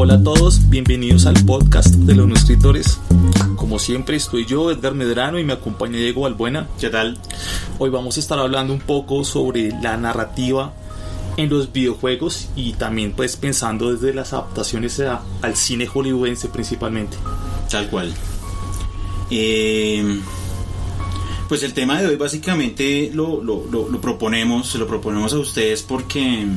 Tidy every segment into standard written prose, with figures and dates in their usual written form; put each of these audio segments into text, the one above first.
Hola a todos, bienvenidos al podcast de los no escritores. Como siempre estoy yo, Edgar Medrano, y me acompaña Diego Balbuena. ¿Qué tal? Hoy vamos a estar hablando un poco sobre la narrativa en los videojuegos y también pues pensando desde las adaptaciones al cine hollywoodense principalmente. Tal cual. Pues el tema de hoy básicamente lo proponemos a ustedes porque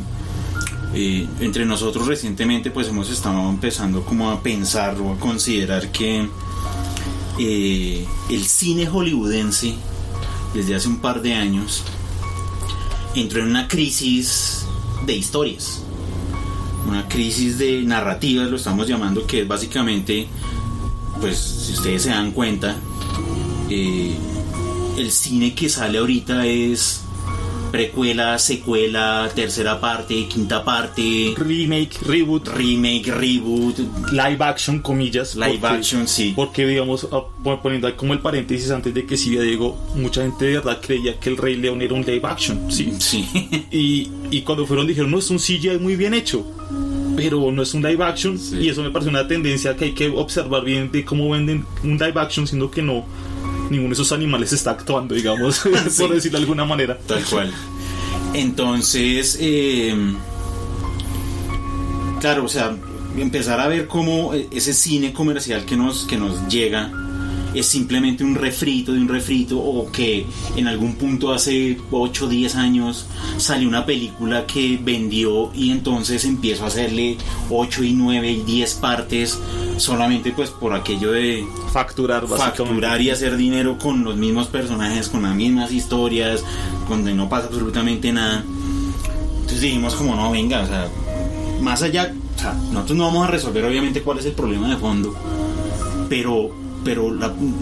entre nosotros recientemente pues hemos estado empezando como a pensar o a considerar que el cine hollywoodense desde hace un par de años entró en una crisis de historias, una crisis de narrativas, lo estamos llamando, que es básicamente, pues si ustedes se dan cuenta, el cine que sale ahorita es precuela, secuela, tercera parte, quinta parte, Remake, reboot, live action, comillas, action, sí. Porque digamos, poniendo ahí como el paréntesis antes de que siga Diego, mucha gente de verdad creía que el Rey León era un live action, sí. Y cuando fueron dijeron, no, es un CGI muy bien hecho, pero no es un live action, sí. Y eso me parece una tendencia que hay que observar bien de cómo venden un live action, siendo que no, ninguno de esos animales está actuando, digamos, sí. Por decirlo de alguna manera. Tal cual. Entonces, claro, o sea, empezar a ver cómo ese cine comercial que nos llega es simplemente un refrito de un refrito, o que en algún punto hace 8 o 10 años salió una película que vendió y entonces empiezo a hacerle 8 y 9 y 10 partes solamente pues por aquello de facturar y hacer dinero con los mismos personajes, con las mismas historias, donde no pasa absolutamente nada. Entonces dijimos como no, venga, o sea, más allá, o sea, nosotros no vamos a resolver obviamente cuál es el problema de fondo, pero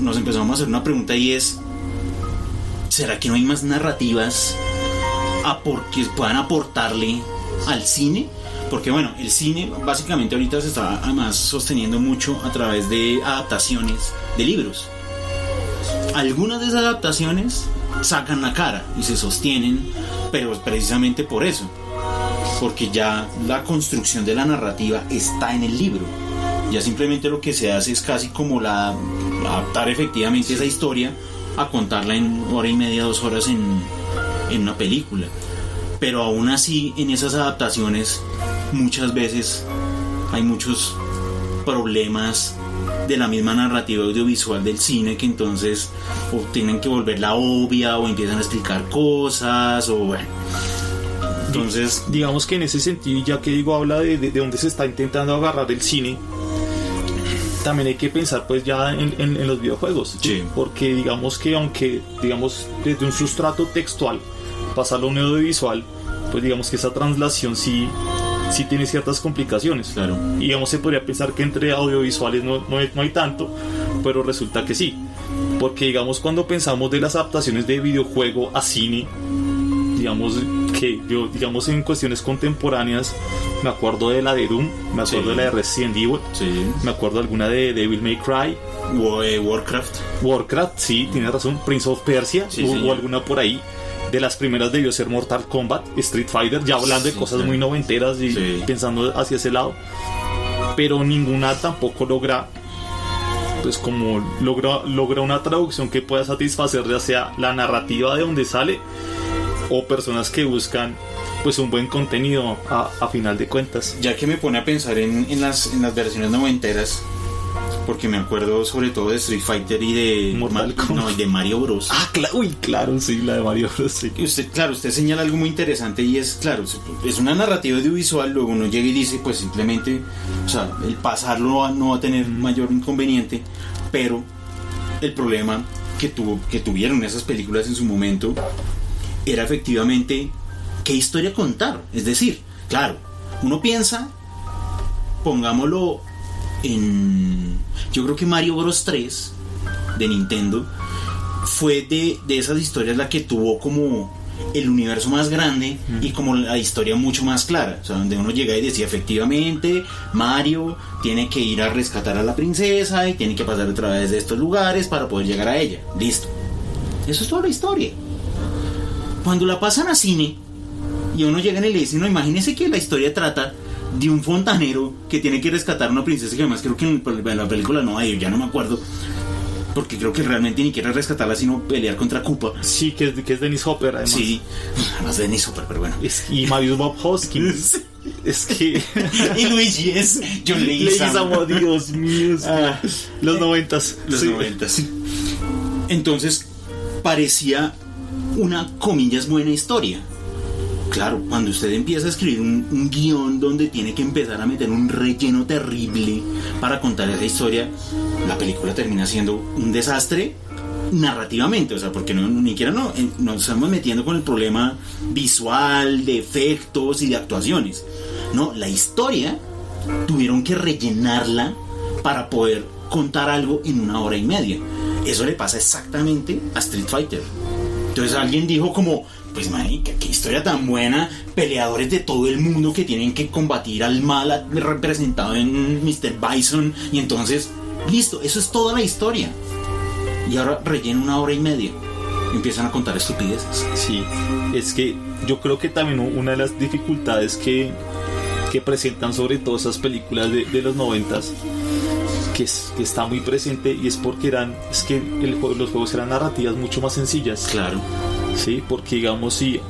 nos empezamos a hacer una pregunta, y es: ¿será que no hay más narrativas que puedan aportarle al cine? Porque bueno, el cine básicamente ahorita se está además sosteniendo mucho a través de adaptaciones de libros. Algunas de esas adaptaciones sacan la cara y se sostienen, pero precisamente por eso, porque ya la construcción de la narrativa está en el libro. Ya simplemente lo que se hace es casi como adaptar efectivamente esa historia a contarla en hora y media, 2 horas en una película. Pero aún así, en esas adaptaciones muchas veces hay muchos problemas de la misma narrativa audiovisual del cine, que entonces o tienen que volverla obvia o empiezan a explicar cosas, o bueno. Entonces, digamos que en ese sentido, ya que digo, habla de dónde se está intentando agarrar el cine, también hay que pensar pues ya en los videojuegos, sí. Porque digamos que aunque digamos desde un sustrato textual pasarlo a un audiovisual, pues digamos que esa traslación sí tiene ciertas complicaciones. Claro. Y digamos se podría pensar que entre audiovisuales no hay tanto, pero resulta que sí, porque digamos cuando pensamos de las adaptaciones de videojuego a cine, digamos que yo, digamos en cuestiones contemporáneas, me acuerdo de la de Doom, me acuerdo de la de Resident Evil, me acuerdo alguna de Devil May Cry, Warcraft, sí, tienes razón, Prince of Persia, o alguna por ahí. De las primeras debió ser Mortal Kombat, Street Fighter, ya hablando de cosas muy noventeras y pensando hacia ese lado, pero ninguna tampoco logra una traducción que pueda satisfacer ya sea la narrativa de donde sale o personas que buscan pues un buen contenido a final de cuentas. Ya que me pone a pensar en las versiones noventeras, porque me acuerdo sobre todo de Street Fighter y de Mario Bros. Claro, sí, la de Mario Bros. Sí. Usted señala algo muy interesante, y es, claro, es una narrativa audiovisual. Luego uno llega y dice, pues simplemente, o sea, el pasarlo no va a tener mayor inconveniente, pero el problema que tuvieron esas películas en su momento era efectivamente qué historia contar. Es decir, claro, uno piensa, pongámoslo yo creo que Mario Bros 3 de Nintendo fue de esas historias la que tuvo como el universo más grande y como la historia mucho más clara, o sea, donde uno llega y decía, efectivamente, Mario tiene que ir a rescatar a la princesa y tiene que pasar a través de estos lugares para poder llegar a ella. Listo. Eso es toda la historia. Cuando la pasan a cine y uno llega y le dice, no, imagínese que la historia trata de un fontanero que tiene que rescatar a una princesa, que además creo que en la película no hay, ya no me acuerdo, porque creo que realmente ni quiere rescatarla sino pelear contra Koopa. Sí, que es Dennis Hopper, además. Sí, además de Dennis Hopper, pero bueno. Y Marius Bob Hoskins. Es que... y Luigi es John Leguizamo, Dios mío. Los 90s. Los 90s. Entonces, parecía una, comillas, buena historia. Claro, cuando usted empieza a escribir un guión donde tiene que empezar a meter un relleno terrible para contar esa historia, la película termina siendo un desastre narrativamente, o sea, porque ni siquiera nos estamos metiendo con el problema visual, de efectos y de actuaciones. No, la historia tuvieron que rellenarla para poder contar algo en 1 hora y media. Eso le pasa exactamente a Street Fighter. Entonces alguien dijo como, pues marica, qué historia tan buena, peleadores de todo el mundo que tienen que combatir al mal representado en Mr. Bison, y entonces, listo, eso es toda la historia. Y ahora rellena 1 hora y media. Empiezan a contar estupideces. Sí, es que yo creo que también una de las dificultades que presentan sobre todo esas películas de los 90s, que está muy presente, y es porque los juegos eran narrativas mucho más sencillas. Claro. Sí, porque digamos, sí,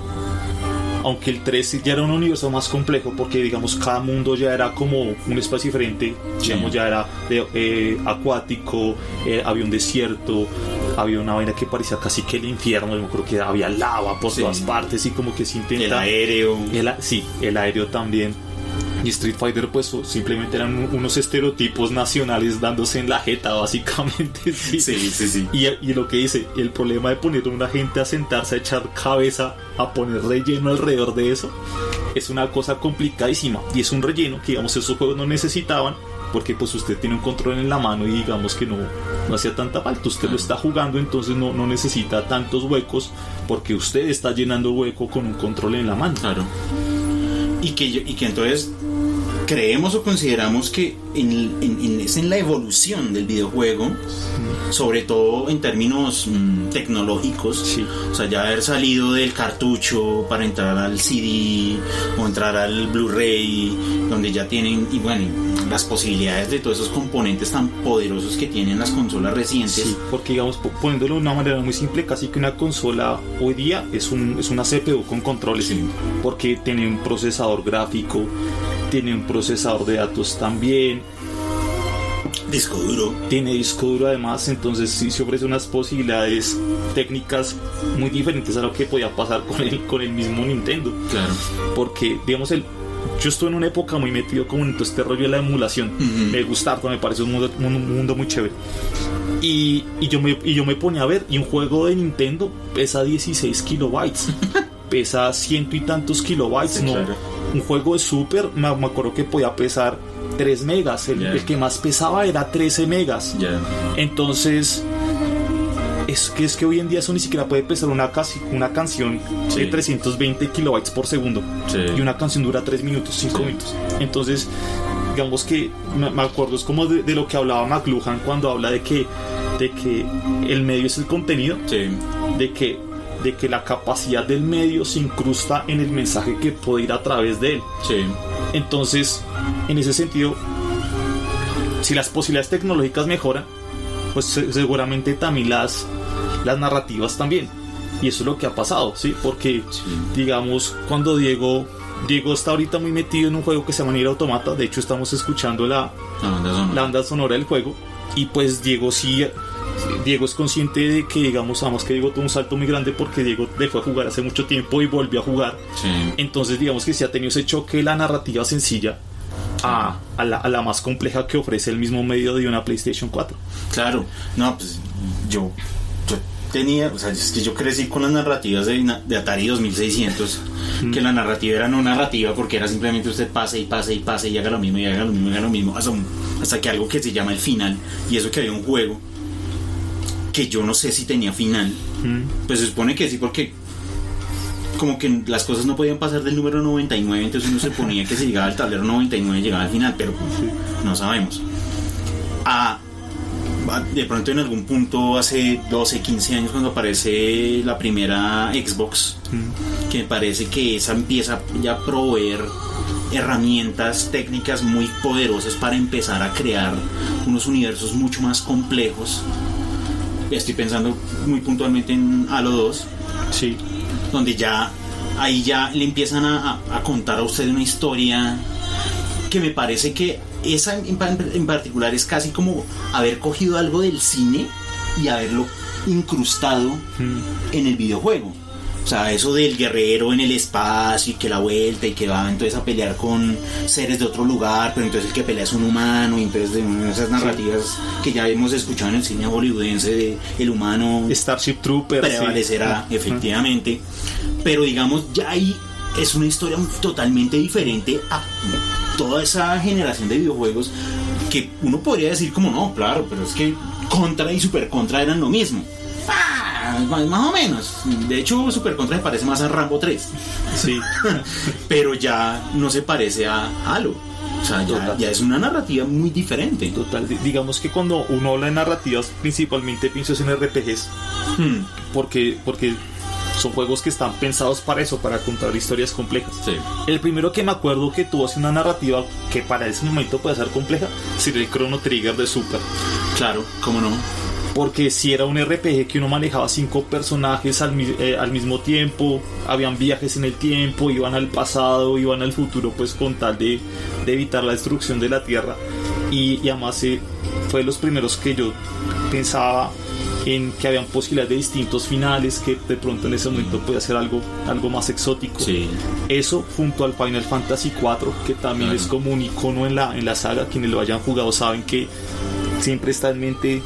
aunque el 3 ya era un universo más complejo, porque digamos cada mundo ya era como un espacio diferente, digamos, ya era acuático, había un desierto, había una vaina que parecía casi que el infierno, yo creo que había lava por todas partes, y como que se intenta... El aéreo. El aéreo también. Y Street Fighter pues simplemente eran unos estereotipos nacionales dándose en la jeta, básicamente. Sí. Y lo que dice, el problema de poner a una gente a sentarse, a echar cabeza, a poner relleno alrededor de eso, es una cosa complicadísima. Y es un relleno que, digamos, esos juegos no necesitaban, porque pues usted tiene un control en la mano y digamos que no hacía tanta falta. Usted lo está jugando, entonces no necesita tantos huecos, porque usted está llenando el hueco con un control en la mano. Claro. Y que entonces creemos o consideramos que es en la evolución del videojuego, sobre todo en términos tecnológicos, sí. O sea, ya haber salido del cartucho para entrar al CD o entrar al Blu-ray, donde ya tienen, y bueno, las posibilidades de todos esos componentes tan poderosos que tienen las consolas recientes. Sí, porque digamos, poniéndolo de una manera muy simple, casi que una consola hoy día es una CPU con controles, sí. Porque tiene un procesador gráfico, tiene un procesador de datos también, disco duro, tiene disco duro además, entonces sí se ofrece unas posibilidades técnicas muy diferentes a lo que podía pasar con el mismo Nintendo. Claro. Porque digamos yo estuve en una época muy metido como en todo este rollo de la emulación. Me gusta, me parece un mundo muy chévere. Y yo me ponía a ver, y un juego de Nintendo pesa 16 kilobytes. Pesa ciento y tantos kilobytes, sí, ¿no? Claro. Un juego de Super, me acuerdo que podía pesar 3 megas. El que más pesaba era 13 megas. Entonces... Es que hoy en día eso ni siquiera puede pesar una canción de 320 kilobytes por segundo. Y una canción dura 3 minutos, 5 minutos. Entonces, digamos que me acuerdo, es como de lo que hablaba McLuhan cuando habla de que el medio es el contenido. De que la capacidad del medio se incrusta en el mensaje que puede ir a través de él. Entonces, en ese sentido, si las posibilidades tecnológicas mejoran, pues seguramente también las narrativas también, y eso es lo que ha pasado, ¿sí? Porque digamos, cuando Diego está ahorita muy metido en un juego que se llama Nier Automata, de hecho estamos escuchando la banda sonora del juego, y pues Diego es consciente de que, digamos, que Diego tuvo un salto muy grande porque Diego dejó de jugar hace mucho tiempo y volvió a jugar. Entonces digamos que sí ha tenido ese choque de la narrativa sencilla a la más compleja que ofrece el mismo medio de una PlayStation 4. Claro, no, pues yo tenía, o sea, es que yo crecí con las narrativas de Atari 2600, que la narrativa era no narrativa porque era simplemente usted pase y pase y pase y haga lo mismo y haga lo mismo y haga lo mismo, hasta que algo que se llama el final, y eso que había un juego que yo no sé si tenía final, pues se supone que sí, porque como que las cosas no podían pasar del número 99, entonces uno se ponía que si llegaba al tablero 99 llegaba al final, pero no sabemos. De pronto en algún punto hace 12, 15 años, cuando aparece la primera Xbox, que me parece que esa empieza ya a proveer herramientas técnicas muy poderosas para empezar a crear unos universos mucho más complejos. Estoy pensando muy puntualmente en Halo 2, Sí. donde ahí ya le empiezan a contar a usted una historia que me parece que esa en particular es casi como haber cogido algo del cine y haberlo incrustado en el videojuego. O sea, eso del guerrero en el espacio y que la vuelta y que va entonces a pelear con seres de otro lugar, pero entonces el que pelea es un humano, y entonces de esas narrativas que ya hemos escuchado en el cine hollywoodense de el humano Starship Troopers prevalecerá, efectivamente. Pero digamos, ya ahí es una historia totalmente diferente a toda esa generación de videojuegos que uno podría decir como no, claro, pero es que Contra y Super Contra eran lo mismo. Más o menos. De hecho, Super Contra se parece más a Rambo 3. Sí. Pero ya no se parece a Halo. O sea, ya es una narrativa muy diferente. Total. Digamos que cuando uno habla de narrativas, principalmente pienso en RPGs. Porque son juegos que están pensados para eso, para contar historias complejas. Sí. El primero que me acuerdo que tuvo así una narrativa que para ese momento puede ser compleja sería el Chrono Trigger de Super. Claro, cómo no. Porque si era un RPG que uno manejaba 5 personajes al mismo tiempo, habían viajes en el tiempo, iban al pasado, iban al futuro, pues con tal de evitar la destrucción de la Tierra. Y además fue de los primeros que yo pensaba en que habían posibilidades de distintos finales, que de pronto en ese momento podía ser algo más exótico. Sí. Eso junto al Final Fantasy IV, que también es como un icono en la saga. Quienes lo hayan jugado saben que siempre está en mente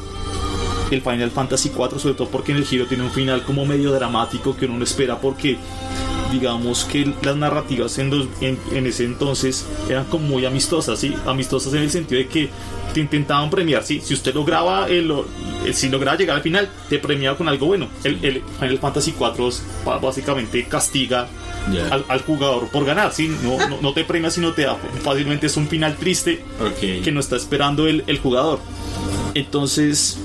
el Final Fantasy IV, sobre todo porque en el giro tiene un final como medio dramático que uno no espera, porque digamos que las narrativas en ese entonces eran como muy amistosas, ¿sí? Amistosas en el sentido de que te intentaban premiar, ¿sí? Si usted lograba si lograba llegar al final, te premiaba con algo bueno. El Final Fantasy IV básicamente castiga al jugador por ganar, ¿sí? No te premia, sino te da fácilmente, es un final triste que no está esperando el jugador. Entonces,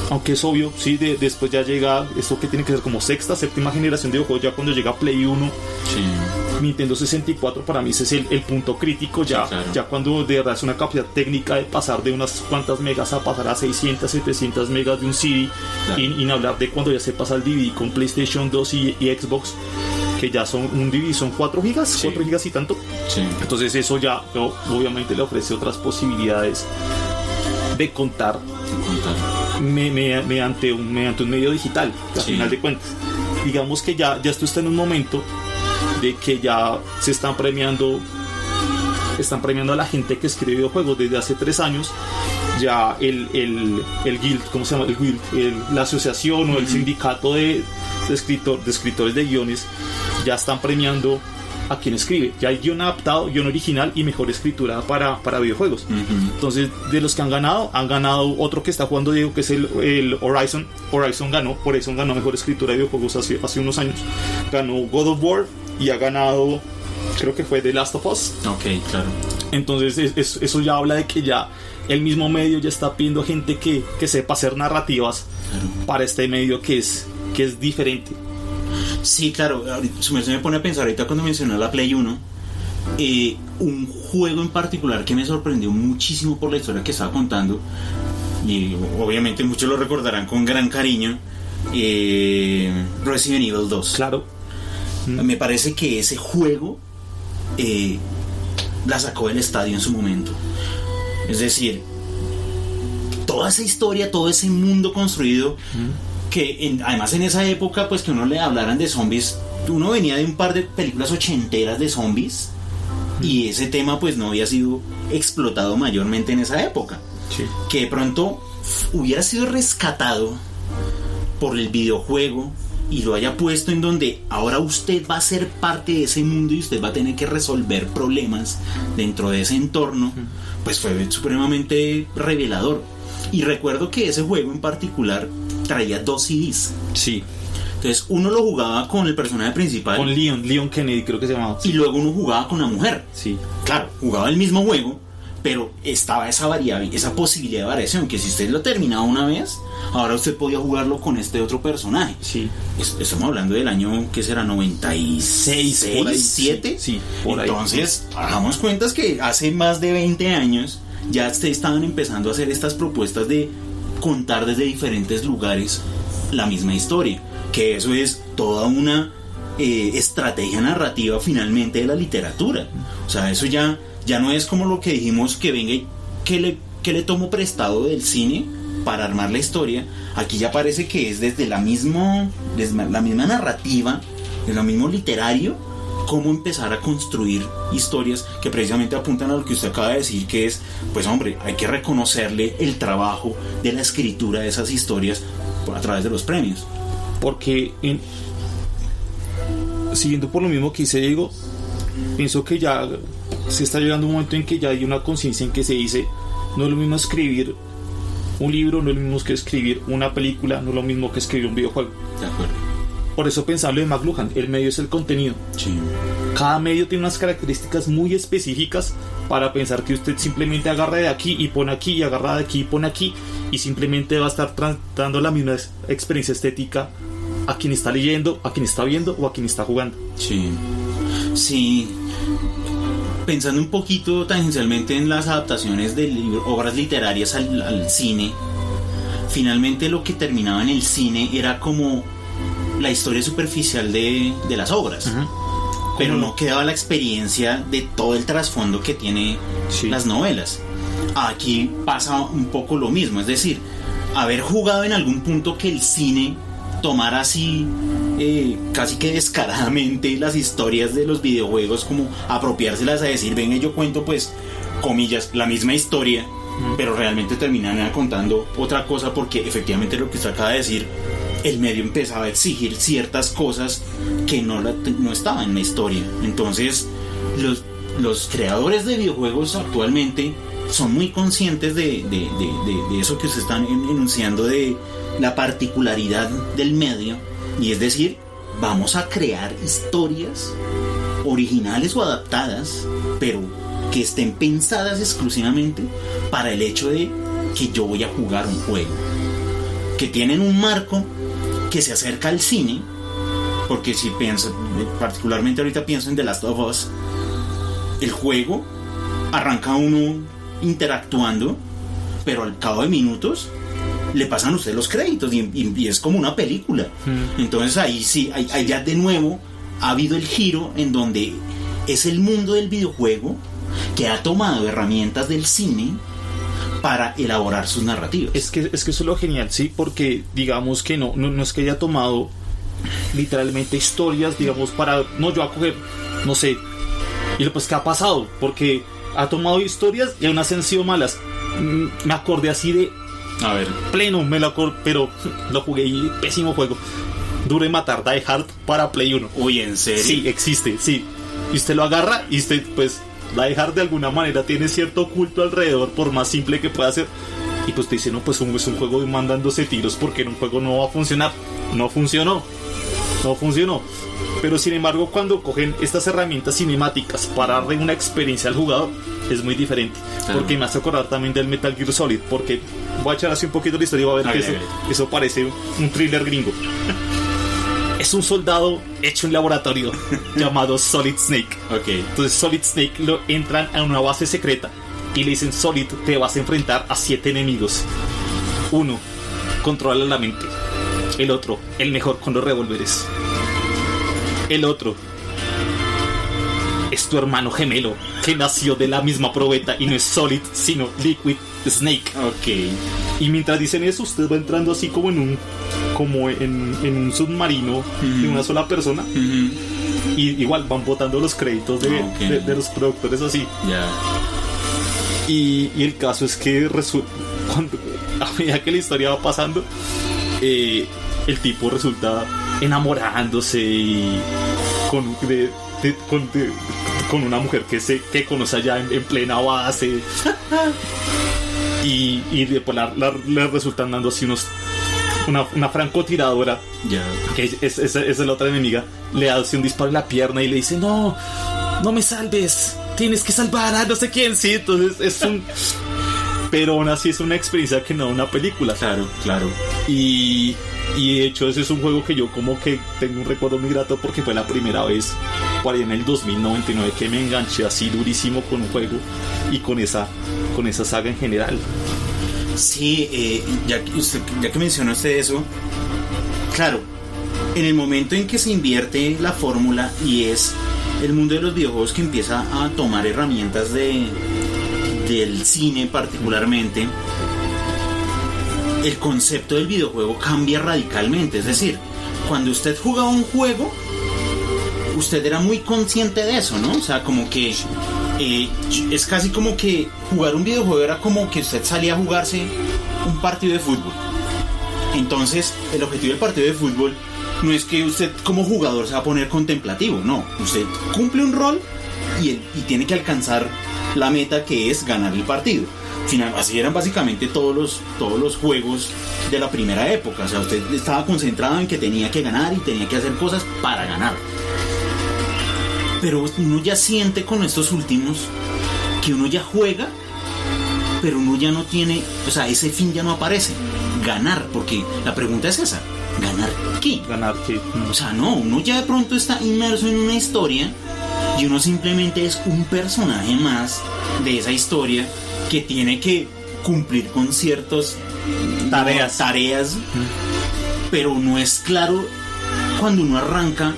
aunque es obvio, sí, después ya llega esto que tiene que ser como sexta, séptima generación de videojuegos, ya cuando llega Play 1, Nintendo 64, para mí ese es el punto crítico, ya, sí, claro. Ya cuando de verdad es una capacidad técnica de pasar de unas cuantas megas a pasar a 600, 700 megas de un CD, claro. y hablar de cuando ya se pasa el DVD con PlayStation 2 y Xbox, que ya son un DVD, son 4 gigas, sí. 4 gigas y tanto. Sí. Entonces eso ya obviamente le ofrece otras posibilidades de contar. Mediante un medio digital, al final de cuentas. Digamos que ya esto está en un momento de que ya se están premiando a la gente que escribe videojuegos desde hace 3 años. Ya el guild, ¿cómo se llama? El guild, la asociación o el sindicato de escritores de guiones ya están premiando a quien escribe. Ya hay guion adaptado, guion original y mejor escritura para videojuegos. Entonces, de los que han ganado otro que está jugando Diego, que es el Horizon. Horizon ganó mejor escritura de videojuegos hace unos años. Ganó God of War y ha ganado, creo que fue The Last of Us. Ok, claro. Entonces eso ya habla de que ya el mismo medio ya está pidiendo gente que sepa hacer narrativas, claro, para este medio que es diferente. Sí, claro. Se me pone a pensar ahorita cuando mencioné la Play 1, un juego en particular que me sorprendió muchísimo por la historia que estaba contando, y obviamente muchos lo recordarán con gran cariño, Resident Evil 2. Claro. Me parece que ese juego la sacó del estadio en su momento. Es decir, toda esa historia, todo ese mundo construido, que además en esa época, pues que uno le hablaran de zombies, uno venía de un par de películas ochenteras de zombies, y ese tema pues no había sido explotado mayormente en esa época. Sí. Que de pronto hubiera sido rescatado por el videojuego y lo haya puesto en donde ahora usted va a ser parte de ese mundo y usted va a tener que resolver problemas dentro de ese entorno, pues fue supremamente revelador. Y recuerdo que ese juego en particular traía 2 CDs. Sí. Entonces uno lo jugaba con el personaje principal, con Leon Kennedy creo que se llamaba, y luego uno jugaba con la mujer. Sí. Claro, jugaba el mismo juego, pero estaba esa posibilidad de variación, que si usted lo terminaba una vez, ahora usted podía jugarlo con este otro personaje. Sí. Estamos hablando del año, ¿qué será? 96, por ahí, 7. Sí, por ahí. Entonces, hagamos cuentas que hace más de 20 años ya estaban empezando a hacer estas propuestas de contar desde diferentes lugares la misma historia, que eso es toda una estrategia narrativa finalmente de la literatura. O sea, eso ya no es como lo que dijimos, que venga y que le tomo prestado del cine para armar la historia. Aquí ya parece que es desde la misma narrativa, desde lo mismo literario, cómo empezar a construir historias que precisamente apuntan a lo que usted acaba de decir, que es, pues hombre, hay que reconocerle el trabajo de la escritura de esas historias a través de los premios. Porque siguiendo por lo mismo que dice Diego, pienso que ya se está llegando un momento en que ya hay una conciencia en que se dice, no es lo mismo escribir un libro, no es lo mismo que escribir una película, no es lo mismo que escribir un videojuego. De acuerdo. Por eso pensarlo de McLuhan, el medio es el contenido. Sí. Cada medio tiene unas características muy específicas para pensar que usted simplemente agarra de aquí y pone aquí, y agarra de aquí y pone aquí, y simplemente va a estar dando la misma experiencia estética a quien está leyendo, a quien está viendo o a quien está jugando. Sí. Sí. Pensando un poquito tangencialmente en las adaptaciones de obras literarias al cine, finalmente lo que terminaba en el cine era como la historia superficial de las obras. Uh-huh. Pero no quedaba la experiencia de todo el trasfondo que tiene las novelas. Aquí pasa un poco lo mismo, es decir, haber jugado en algún punto que el cine tomara así casi que descaradamente las historias de los videojuegos, como apropiárselas a decir, venga, yo cuento, pues, comillas, la misma historia, pero realmente terminan contando otra cosa, porque efectivamente lo que usted acaba de decir, el medio empezaba a exigir ciertas cosas que no estaban en la historia. Entonces los creadores de videojuegos actualmente son muy conscientes de eso que se están enunciando, de la particularidad del medio, y es decir, vamos a crear historias originales o adaptadas, pero que estén pensadas exclusivamente para el hecho de que yo voy a jugar un juego, que tienen un marco que se acerca al cine, porque si pienso, particularmente ahorita pienso en The Last of Us, el juego arranca uno interactuando, pero al cabo de minutos le pasan a usted los créditos y es como una película. Entonces ahí sí, ahí ya de nuevo ha habido el giro en donde es el mundo del videojuego que ha tomado herramientas del cine para elaborar sus narrativas. Es que eso es lo genial, sí, porque digamos que no es que haya tomado literalmente historias, digamos, para, no, yo voy a coger, no sé, y pues ¿qué ha pasado? Porque ha tomado historias y aún han sido malas. Me acordé así de, a ver, pleno, me lo acordé, pero lo jugué y pésimo juego. Duro de matar, Die Hard para Play 1. Uy, ¿en serio? Sí, existe, sí. Y usted lo agarra y usted, pues, Die Hard de alguna manera tiene cierto culto alrededor, por más simple que pueda ser. Y pues te dice, no, pues es un juego de mandándose tiros, porque en un juego no va a funcionar. No funcionó. Pero sin embargo, cuando cogen estas herramientas cinemáticas para darle una experiencia al jugador, es muy diferente. Porque me hace acordar también del Metal Gear Solid, porque voy a echar así un poquito la historia y va a ver que eso parece un thriller gringo. Es un soldado hecho en laboratorio llamado Solid Snake. Okay. Entonces Solid Snake lo entran a una base secreta y le dicen, Solid, te vas a enfrentar a 7 enemigos. 1, controla la mente. El otro, el mejor con los revólveres. El otro es tu hermano gemelo, que nació de la misma probeta y no es Solid, sino Liquid Snake. Okay. Y mientras dicen eso, usted va entrando así como en un submarino de una sola persona. Y igual van botando los créditos de los productores así. Yeah. Y el caso es que a medida que la historia va pasando, el tipo resulta enamorándose y con una mujer que conoce allá en plena base. y después le resultan dando así una francotiradora, que es la otra enemiga, le hace un disparo en la pierna y le dice, no me salves, tienes que salvar a no sé quién, sí, entonces es un... Pero aún así es una experiencia que no una película. Claro. Y de hecho ese es un juego que yo como que tengo un recuerdo muy grato porque fue la primera vez por ahí en el 2099 que me enganché así durísimo con un juego y con esa saga en general. Sí, ya que mencionó usted eso, claro, en el momento en que se invierte la fórmula y es el mundo de los videojuegos que empieza a tomar herramientas del cine particularmente, el concepto del videojuego cambia radicalmente. Es decir, cuando usted jugaba un juego, usted era muy consciente de eso, ¿no? O sea, como que es casi como que jugar un videojuego era como que usted salía a jugarse un partido de fútbol. Entonces, el objetivo del partido de fútbol no es que usted como jugador se va a poner contemplativo, no. Usted cumple un rol y tiene que alcanzar la meta, que es ganar el partido. Así eran básicamente todos los juegos de la primera época. O sea, usted estaba concentrado en que tenía que ganar y tenía que hacer cosas para ganar. Pero uno ya siente con estos últimos que uno ya juega, pero uno ya no tiene, o sea, ese fin ya no aparece. Ganar, porque la pregunta es esa: ¿ganar qué? ¿Ganar qué? O sea, no, uno ya de pronto está inmerso en una historia y uno simplemente es un personaje más de esa historia que tiene que cumplir con ciertas tareas, pero no es claro cuando uno arranca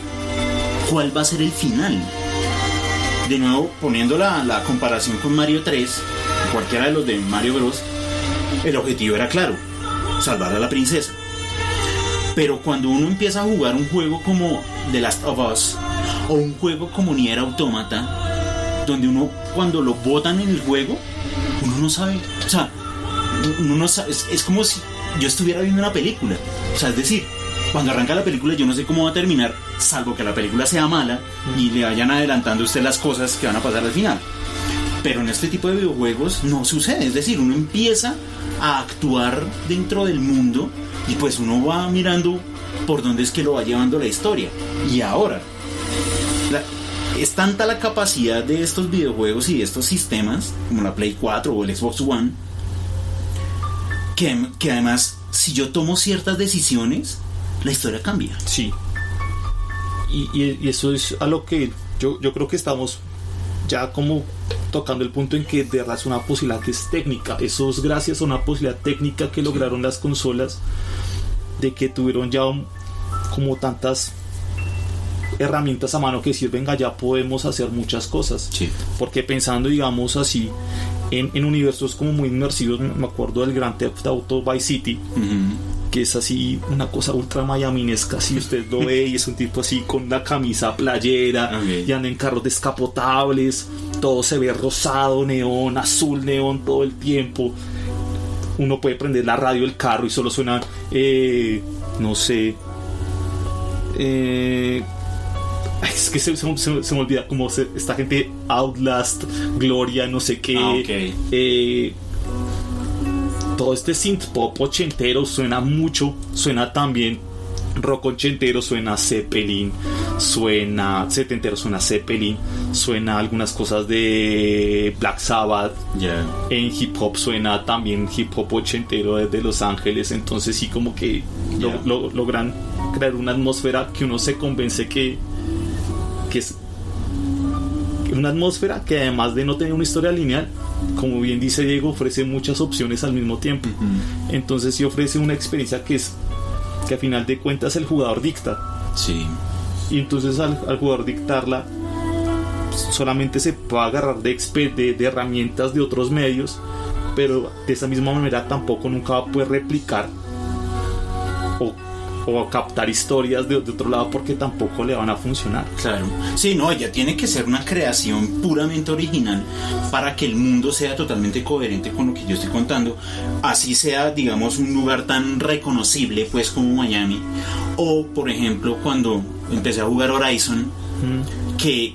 cuál va a ser el final. De nuevo, poniendo la comparación con Mario 3, cualquiera de los de Mario Bros, el objetivo era claro: salvar a la princesa. Pero cuando uno empieza a jugar un juego como The Last of Us o un juego como Nier Automata, donde uno, cuando lo botan en el juego, uno no sabe, o sea, uno no sabe, es como si yo estuviera viendo una película. O sea, es decir, cuando arranca la película yo no sé cómo va a terminar, salvo que la película sea mala y le vayan adelantando a usted las cosas que van a pasar al final. Pero en este tipo de videojuegos no sucede. Es decir, uno empieza a actuar dentro del mundo y pues uno va mirando por dónde es que lo va llevando la historia. Y ahora, es tanta la capacidad de estos videojuegos y de estos sistemas, como la Play 4 o el Xbox One, que además, si yo tomo ciertas decisiones, la historia cambia. Sí. Y eso es a lo que yo creo que estamos ya como tocando el punto en que de verdad es una posibilidad que es técnica. Eso es gracias a una posibilidad técnica que lograron las consolas, de que tuvieron ya como tantas herramientas a mano que decir, venga, ya podemos hacer muchas cosas. Sí. Porque pensando, digamos así, en universos como muy inmersivos, me acuerdo del Grand Theft Auto Vice City, que es así una cosa ultra mayaminesca, si usted lo ve, y es un tipo así con la camisa playera, y anda en carros descapotables, todo se ve rosado, neón, azul neón todo el tiempo. Uno puede prender la radio del carro y solo suena no sé, es que se me olvida como esta gente, Outlast, Gloria, no sé qué. Todo este synth pop ochentero suena mucho, suena también rock ochentero, suena Zeppelin, suena setentero, suena Zeppelin, suena algunas cosas de Black Sabbath. En hip hop suena también hip hop ochentero desde Los Ángeles. Entonces sí, como que logran crear una atmósfera que uno se convence que es una atmósfera que, además de no tener una historia lineal, como bien dice Diego, ofrece muchas opciones al mismo tiempo. Entonces sí ofrece una experiencia que a final de cuentas el jugador dicta. Sí. Y entonces al jugador dictarla, solamente se puede agarrar de herramientas de otros medios, pero de esa misma manera tampoco nunca va a poder replicar o captar historias de otro lado, porque tampoco le van a funcionar. Claro. Sí, no, ya tiene que ser una creación puramente original para que el mundo sea totalmente coherente con lo que yo estoy contando. Así sea, digamos, un lugar tan reconocible pues como Miami. O, por ejemplo, cuando empecé a jugar Horizon, que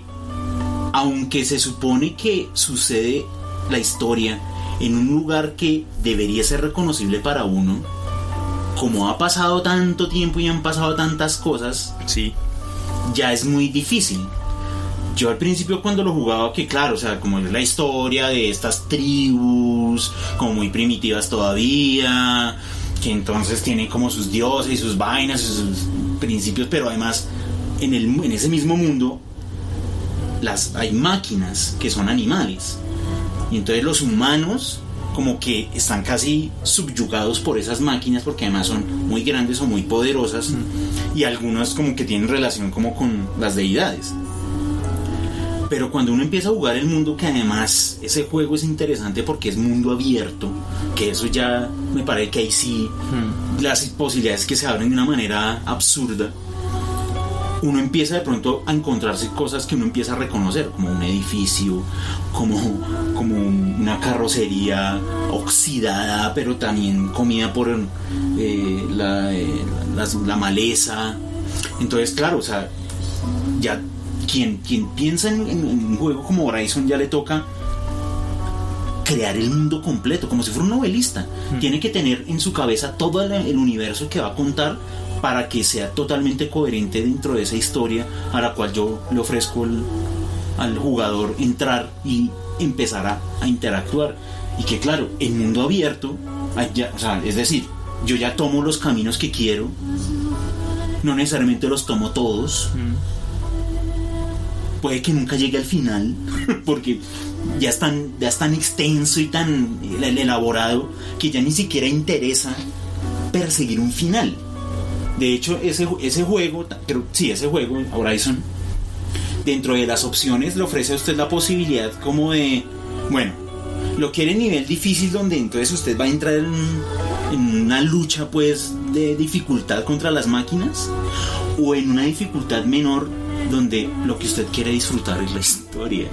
aunque se supone que sucede la historia en un lugar que debería ser reconocible para uno, como ha pasado tanto tiempo y han pasado tantas cosas, sí, ya es muy difícil. Yo al principio cuando lo jugaba, que claro, o sea, como es la historia de estas tribus, como muy primitivas todavía, que entonces tienen como sus dioses y sus vainas, sus principios, pero además en ese mismo mundo hay máquinas que son animales, y entonces los humanos como que están casi subyugados por esas máquinas, porque además son muy grandes o muy poderosas, y algunas como que tienen relación como con las deidades. Pero cuando uno empieza a jugar el mundo, que además ese juego es interesante porque es mundo abierto, que eso ya me parece que ahí sí las posibilidades que se abren de una manera absurda, uno empieza de pronto a encontrarse cosas que uno empieza a reconocer, como un edificio, como una carrocería oxidada, pero también comida por la maleza. Entonces, claro, o sea, ya quien piensa en un juego como Horizon ya le toca crear el mundo completo, como si fuera un novelista. Tiene que tener en su cabeza todo el universo que va a contar para que sea totalmente coherente dentro de esa historia a la cual yo le ofrezco al jugador entrar y empezar a interactuar. Y que claro, en mundo abierto, o sea, es decir, yo ya tomo los caminos que quiero, no necesariamente los tomo todos, puede que nunca llegue al final porque ya es tan extenso y tan elaborado que ya ni siquiera interesa perseguir un final. De hecho, ese juego, Horizon, dentro de las opciones le ofrece a usted la posibilidad como de, bueno, lo quiere en nivel difícil, donde entonces usted va a entrar en una lucha pues de dificultad contra las máquinas, o en una dificultad menor donde lo que usted quiere disfrutar es la historia.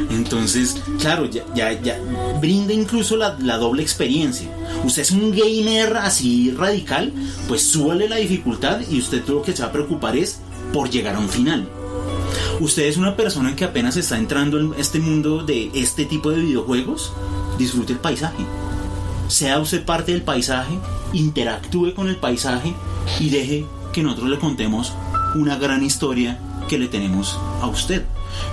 Entonces, claro, ya brinda incluso la doble experiencia. Usted es un gamer así radical, pues súbale la dificultad y usted lo que se va a preocupar es por llegar a un final. Usted es una persona que apenas está entrando en este mundo de este tipo de videojuegos, disfrute el paisaje. Sea usted parte del paisaje, interactúe con el paisaje y deje que nosotros le contemos una gran historia que le tenemos a usted.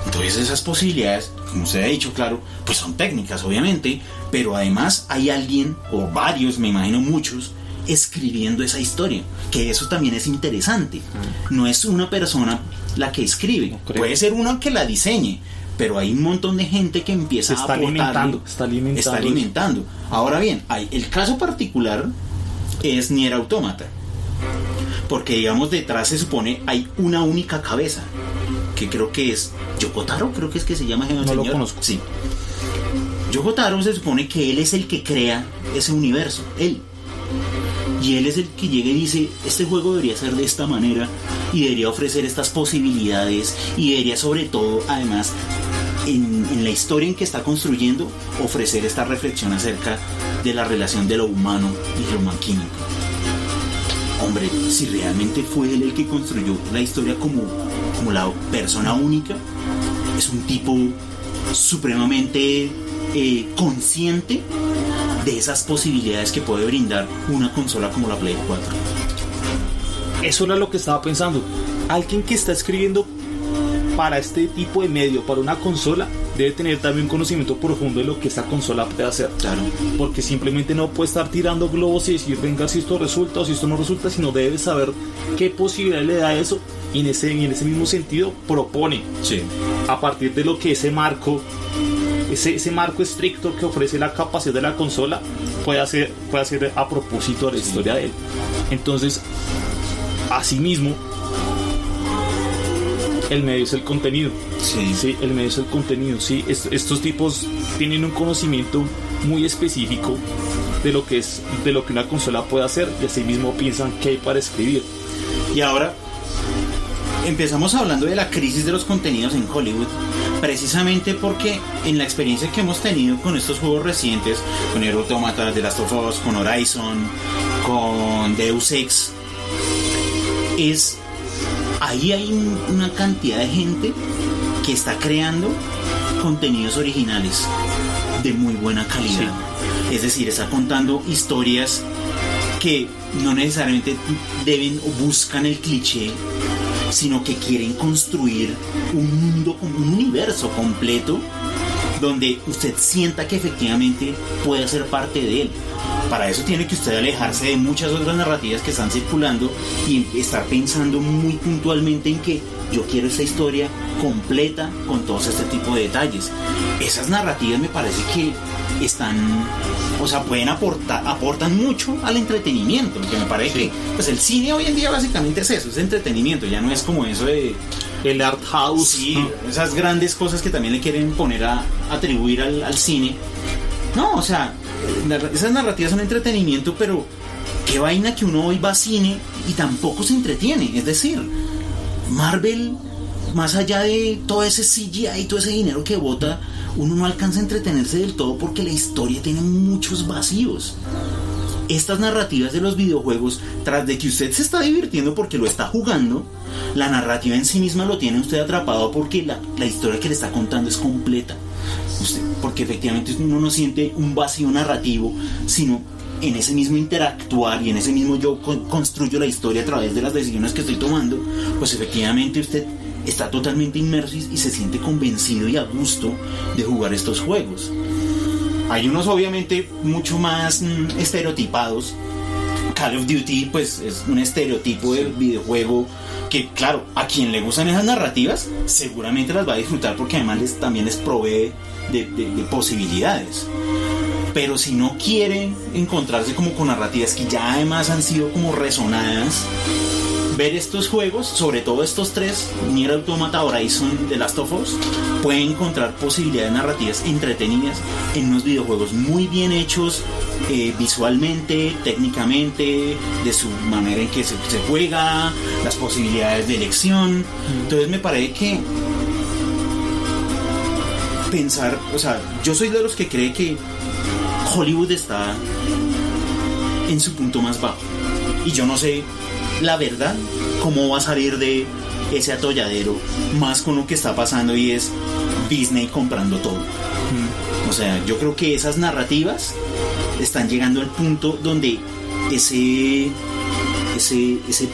Entonces esas posibilidades, como usted ha dicho, claro, pues son técnicas obviamente, pero además hay alguien, o varios, me imagino muchos, escribiendo esa historia, que eso también es interesante. No es una persona la que escribe, puede ser uno que la diseñe, pero hay un montón de gente que empieza a aportarlo, está alimentando. Ahora bien, el caso particular es Nier Automata, porque digamos detrás se supone hay una única cabeza, que creo que es Yoko Taro, creo que es que se llama el señor. Lo conozco. Sí. Yoko Taro se supone que él es el que crea ese universo, él. Y él es el que llega y dice, este juego debería ser de esta manera y debería ofrecer estas posibilidades y debería sobre todo, además, en la historia en que está construyendo, ofrecer esta reflexión acerca de la relación de lo humano y lo maquínico. Hombre, si realmente fue él el que construyó la historia como la persona única, es un tipo supremamente consciente de esas posibilidades que puede brindar una consola como la Play 4. Eso era lo que estaba pensando. Alguien que está escribiendo para este tipo de medio, para una consola, debe tener también un conocimiento profundo de lo que esta consola puede hacer. Claro. Porque simplemente no puede estar tirando globos y decir, venga, si esto resulta o si esto no resulta, sino debe saber qué posibilidad le da eso, y en ese mismo sentido propone, sí, a partir de lo que ese marco estricto que ofrece la capacidad de la consola puede hacer a propósito de la historia de él. Entonces, asimismo, el medio es el contenido. Sí, el medio es el contenido. Sí, estos tipos tienen un conocimiento muy específico de lo que una consola puede hacer, y asimismo piensan qué hay para escribir. Y ahora empezamos hablando de la crisis de los contenidos en Hollywood, precisamente porque en la experiencia que hemos tenido con estos juegos recientes, con Nier Automata, The Last of Us, con Horizon, con Deus Ex, ahí hay una cantidad de gente que está creando contenidos originales de muy buena calidad. Sí. Es decir, está contando historias que no necesariamente deben o buscan el cliché, sino que quieren construir un mundo, un universo completo donde usted sienta que efectivamente puede ser parte de él. Para eso tiene que usted alejarse de muchas otras narrativas que están circulando y estar pensando muy puntualmente en que yo quiero esta historia completa con todos este tipo de detalles. Esas narrativas me parece que están, o sea, aportan mucho al entretenimiento, que me parece que pues el cine hoy en día básicamente es eso, es entretenimiento, ya no es como eso de el art house, sí, esas grandes cosas que también le quieren poner atribuir al cine. No, o sea, esas narrativas son entretenimiento, pero qué vaina que uno hoy va a cine y tampoco se entretiene. Es decir, Marvel, más allá de todo ese CGI y todo ese dinero que bota, uno no alcanza a entretenerse del todo porque la historia tiene muchos vacíos. Estas narrativas de los videojuegos, tras de que usted se está divirtiendo porque lo está jugando, la narrativa en sí misma lo tiene usted atrapado porque la historia que le está contando es completa. Porque efectivamente uno no siente un vacío narrativo, sino en ese mismo interactuar y en ese mismo yo construyo la historia a través de las decisiones que estoy tomando, pues efectivamente usted está totalmente inmerso y se siente convencido y a gusto de jugar estos juegos. Hay unos obviamente mucho más estereotipados. Call of Duty pues es un estereotipo de videojuego que, claro, a quien le gustan esas narrativas seguramente las va a disfrutar porque además también les provee de posibilidades. Pero si no quieren encontrarse como con narrativas que ya además han sido como resonadas, ver estos juegos, sobre todo estos tres, Nier Automata, Horizon, The Last of Us, pueden encontrar posibilidades narrativas entretenidas en unos videojuegos muy bien hechos, visualmente, técnicamente, de su manera en que se juega, las posibilidades de elección. Entonces me parece que pensar, o sea, yo soy de los que cree que Hollywood está en su punto más bajo y yo no sé la verdad cómo va a salir de ese atolladero, más con lo que está pasando y es Disney comprando todo. O sea, yo creo que esas narrativas están llegando al punto donde ese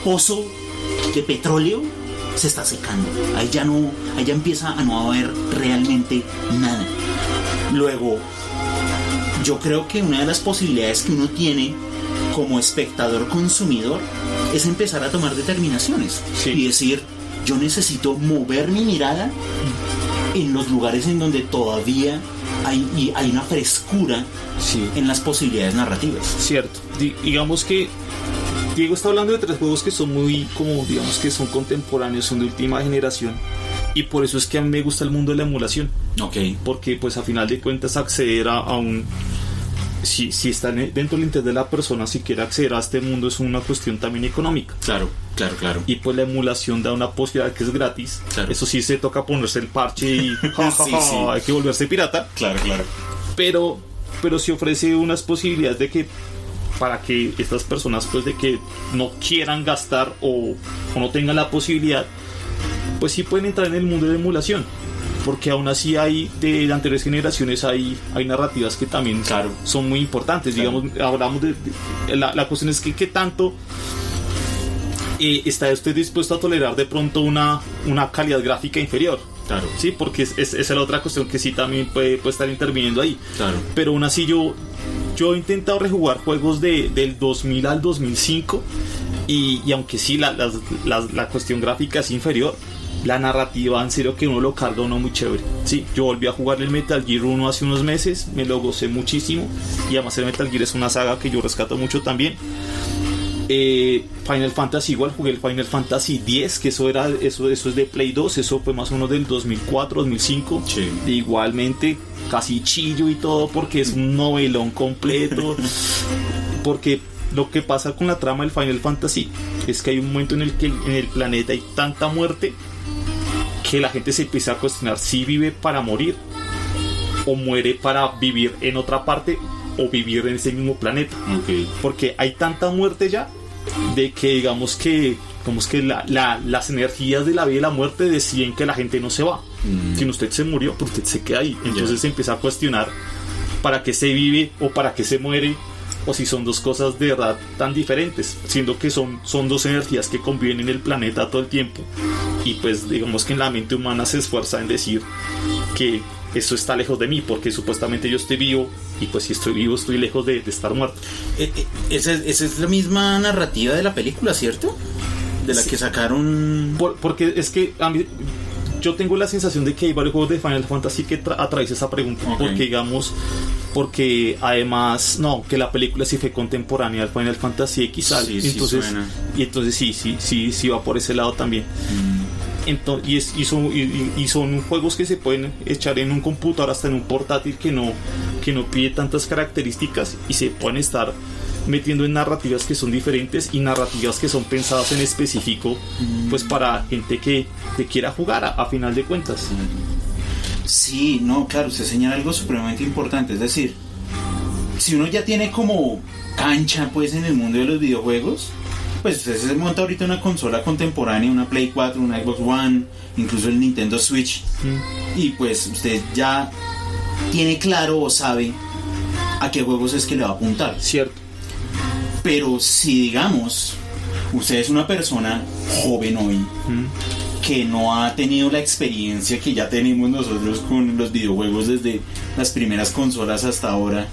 pozo de petróleo se está secando. Ahí ya empieza a no haber realmente nada. Luego, yo creo que una de las posibilidades que uno tiene como espectador consumidor es empezar a tomar determinaciones y decir, yo necesito mover mi mirada en los lugares en donde todavía hay una frescura en las posibilidades narrativas. Cierto. Digamos que Diego está hablando de tres juegos que son muy, como digamos que son contemporáneos, son de última generación, y por eso es que a mí me gusta el mundo de la emulación. Porque pues a final de cuentas acceder a un... Si está dentro del interés de la persona, si quiere acceder a este mundo, es una cuestión también económica. Claro. Y pues la emulación da una posibilidad que es gratis. Eso sí, se toca ponerse el parche y hay que volverse pirata. Claro. Pero sí ofrece unas posibilidades de que para que estas personas pues de que no quieran gastar o no tengan la posibilidad, pues sí pueden entrar en el mundo de la emulación. Porque aún así hay de anteriores generaciones hay narrativas que también son muy importantes. Digamos, hablamos de la cuestión es que qué tanto está usted dispuesto a tolerar de pronto una calidad gráfica inferior. Sí, porque esa es la otra cuestión que sí también puede estar interviniendo ahí. Pero aún así yo he intentado rejugar juegos del 2000 al 2005 y aunque sí la cuestión gráfica es inferior, la narrativa en serio que uno lo carga uno muy chévere. Sí, yo volví a jugar el Metal Gear 1 hace unos meses, me lo gocé muchísimo y además el Metal Gear es una saga que yo rescato mucho también. Final Fantasy igual, jugué el Final Fantasy X, que eso es de Play 2, eso fue más o menos del 2004, 2005. Igualmente casi chillo y todo porque es un novelón completo. Porque lo que pasa con la trama del Final Fantasy es que hay un momento en el que en el planeta hay tanta muerte que la gente se empieza a cuestionar si vive para morir o muere para vivir en otra parte o vivir en ese mismo planeta. Porque hay tanta muerte ya de que digamos que las energías de la vida y la muerte deciden que la gente no se va. Si usted se murió, pues usted se queda ahí. Entonces se empieza a cuestionar para qué se vive o para qué se muere o si son dos cosas de verdad tan diferentes, siendo que son dos energías que conviven en el planeta todo el tiempo. Y pues digamos que en la mente humana se esfuerza en decir que eso está lejos de mí, porque supuestamente yo estoy vivo, y pues si estoy vivo estoy lejos de estar muerto. Esa es la misma narrativa de la película, ¿cierto? De la que sacaron... Porque es que a mí, yo tengo la sensación de que hay varios juegos de Final Fantasy que atraviesan esa pregunta, porque además, no, que la película sí fue contemporánea al Final Fantasy X, entonces sí va por ese lado también. Entonces, y son juegos que se pueden echar en un computador, hasta en un portátil que no pide tantas características, y se pueden estar metiendo en narrativas que son diferentes y narrativas que son pensadas en específico pues para gente que quiera jugar a final de cuentas. Sí, no, claro, usted señala algo supremamente importante, es decir, si uno ya tiene como cancha pues en el mundo de los videojuegos, pues usted se monta ahorita una consola contemporánea, una Play 4, una Xbox One, incluso el Nintendo Switch, y pues usted ya tiene claro o sabe a qué juegos es que le va a apuntar. Cierto. Pero si digamos, usted es una persona joven hoy, que no ha tenido la experiencia que ya tenemos nosotros con los videojuegos desde las primeras consolas hasta ahora,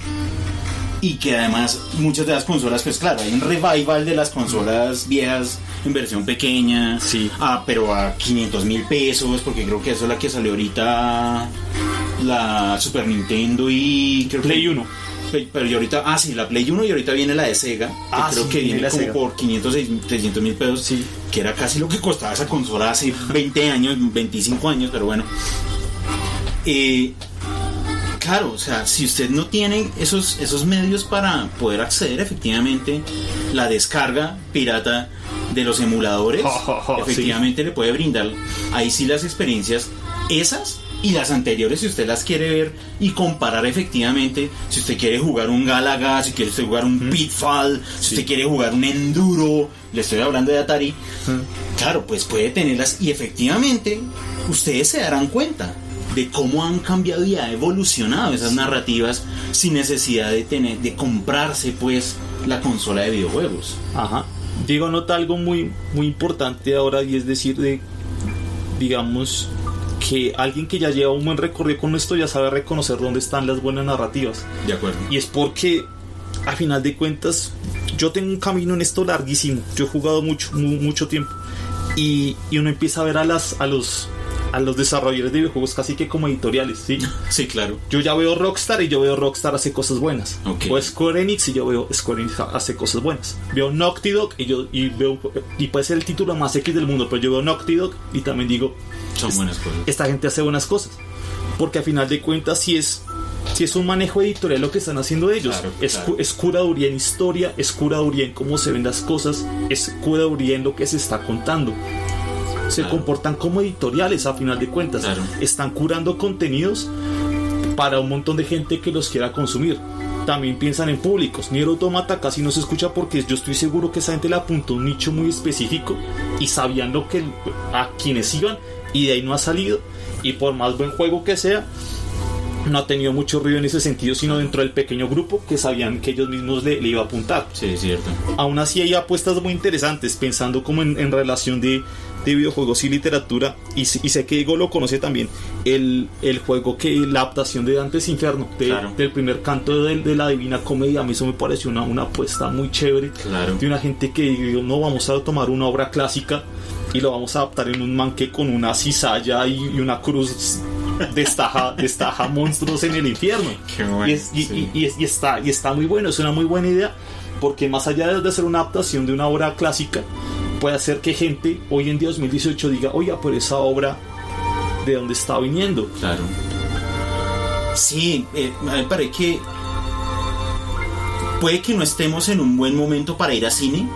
y que además muchas de las consolas, pues claro, hay un revival de las consolas viejas en versión pequeña, sí, pero a 500,000 pesos, porque creo que eso es la que salió ahorita, la Super Nintendo y creo Play que 1. Pero y ahorita, sí, la Play 1, y ahorita viene la de Sega, que creo que viene como Sega por 600,000 pesos, sí, que era casi lo que costaba esa consola hace 20 años, 25 años, pero bueno. Claro, o sea, si usted no tiene esos medios para poder acceder efectivamente, la descarga pirata de los emuladores, efectivamente sí, le puede brindar ahí sí las experiencias esas y las anteriores, si usted las quiere ver y comparar efectivamente, si usted quiere jugar un Galaga, si quiere usted jugar un Pitfall, si usted quiere jugar un Enduro, le estoy hablando de Atari, claro, pues puede tenerlas, y efectivamente ustedes se darán cuenta de cómo han cambiado y ha evolucionado esas narrativas sin necesidad de comprarse pues la consola de videojuegos. Ajá. Diego nota algo muy, muy importante ahora, y es decir, digamos que alguien que ya lleva un buen recorrido con esto ya sabe reconocer dónde están las buenas narrativas. De acuerdo. Y es porque a final de cuentas yo tengo un camino en esto larguísimo. Yo he jugado mucho tiempo, y uno empieza a ver a los desarrolladores de videojuegos casi que como editoriales, ¿sí? Sí, claro. Yo ya veo Rockstar, y yo veo Rockstar hace cosas buenas. Okay. O Square Enix, y yo veo Square Enix hace cosas buenas. Veo Naughty Dog, y puede ser el título más X del mundo, pero yo veo Naughty Dog y también digo, son buenas cosas. Esta gente hace buenas cosas. Porque a final de cuentas si es un manejo editorial lo que están haciendo ellos. Claro. Es curaduría en historia, es curaduría en cómo se ven las cosas, es curaduría en lo que se está contando. Se comportan como editoriales a final de cuentas. Claro. Están curando contenidos para un montón de gente que los quiera consumir. También piensan en públicos. Nier Automata casi no se escucha porque yo estoy seguro que esa gente le apuntó a un nicho muy específico y sabían a quienes iban, y de ahí no ha salido, y por más buen juego que sea, no ha tenido mucho ruido en ese sentido, sino dentro del pequeño grupo que sabían que ellos mismos le iba a apuntar. Sí, es cierto. Aún así hay apuestas muy interesantes, pensando como en relación de videojuegos y literatura, y sé que Diego lo conoce también, el juego la adaptación de Dante's Inferno, del primer canto de la Divina Comedia. A mí eso me pareció una apuesta muy chévere, claro, de una gente que dijo, no, vamos a tomar una obra clásica y lo vamos a adaptar en un manque con una cizalla y una cruz destaja monstruos en el infierno. Qué bueno, y está muy bueno. Es una muy buena idea, porque más allá de hacer una adaptación de una obra clásica, puede hacer que gente hoy en día 2018 diga, oye, pero esa obra, ¿de dónde está viniendo? Claro. Sí, me parece que puede que no estemos en un buen momento para ir a cine,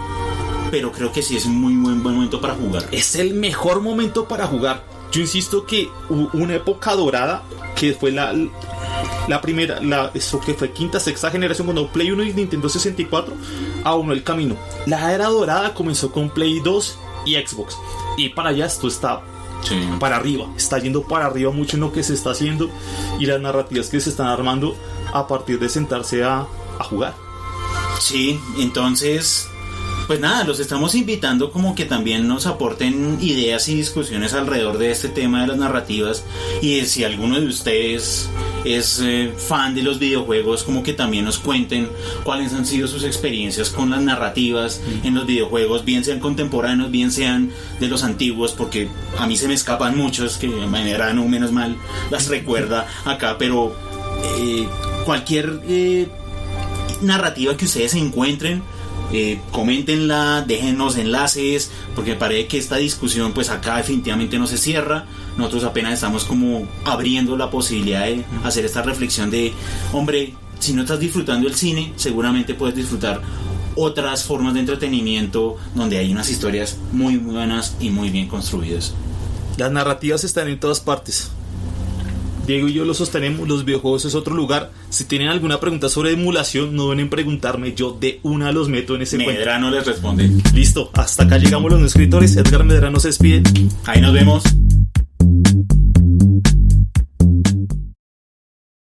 pero creo que sí es un muy buen momento para jugar. Es el mejor momento para jugar. Yo insisto que una época dorada, que fue la primera, eso que fue quinta, sexta generación, cuando Play 1 y Nintendo 64 aunó el camino. La era dorada comenzó con Play 2 y Xbox, y para allá esto está para arriba, está yendo para arriba mucho en lo que se está haciendo y las narrativas que se están armando a partir de sentarse a jugar. Sí, entonces, pues nada, los estamos invitando como que también nos aporten ideas y discusiones alrededor de este tema de las narrativas, y si alguno de ustedes es fan de los videojuegos, como que también nos cuenten cuáles han sido sus experiencias con las narrativas en los videojuegos, bien sean contemporáneos, bien sean de los antiguos, porque a mí se me escapan muchos que de manera no menos mal las recuerda acá, pero cualquier narrativa que ustedes encuentren, coméntenla, déjenos enlaces, porque me parece que esta discusión pues acá definitivamente no se cierra. Nosotros apenas estamos como abriendo la posibilidad de hacer esta reflexión de, hombre, si no estás disfrutando el cine, seguramente puedes disfrutar otras formas de entretenimiento donde hay unas historias muy buenas y muy bien construidas. Las narrativas están en todas partes. Diego y yo lo sostenemos, los videojuegos es otro lugar. Si tienen alguna pregunta sobre emulación, no deben en preguntarme, yo de una los meto en ese cuento. Medrano les responde. Listo, hasta acá llegamos los no escritores. Edgar Medrano se despide. Ahí nos vemos.